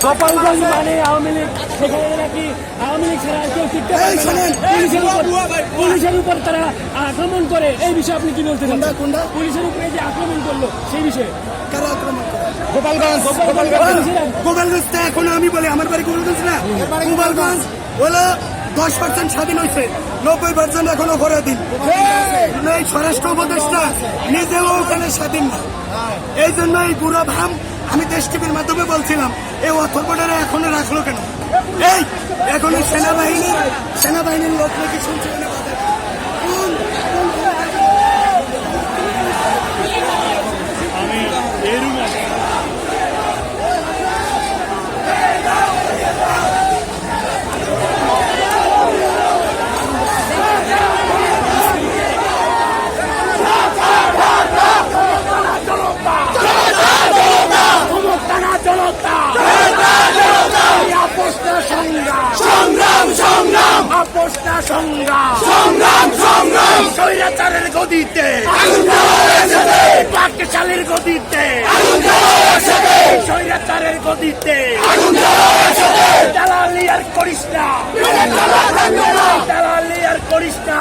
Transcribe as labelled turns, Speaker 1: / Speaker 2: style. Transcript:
Speaker 1: গোপালগঞ্জ মানে আওয়ামী লীগ, সেখানে নাকি আওয়ামী লীগ ছাড়া আর কেউ টিকতে পারবে না। পুলিশের উপর তারা আক্রমণ করে, এই বিষয়ে আপনি কি বলতে চান? পুলিশের উপরে যে আক্রমণ করলো সেই বিষয়ে
Speaker 2: গোপালগঞ্জ এখনো আমি বলি, আমার বাড়ি গোপালগঞ্জ না, গোপালগঞ্জ হলো 10% স্বাধীন হয়েছে, 90% এখনো পরাধীন। এই স্বরাষ্ট্র উপদেষ্টা নিজেও ওখানে স্বাধীন না। এই জন্য এই বুড়া ভাম আমি দেশ টিভির মাধ্যমে বলছিলাম, এই অথর্বটারে এখনো রাখলো কেন? এই এখনো সেনাবাহিনীর লোক নাকি শুনছে না।
Speaker 1: স্বৈরাচারের গদিতে, পাকিস্তানের গদিতে, স্বৈরাচারের গদিতে দালালি আর করিস না, দালালি আর করিস না।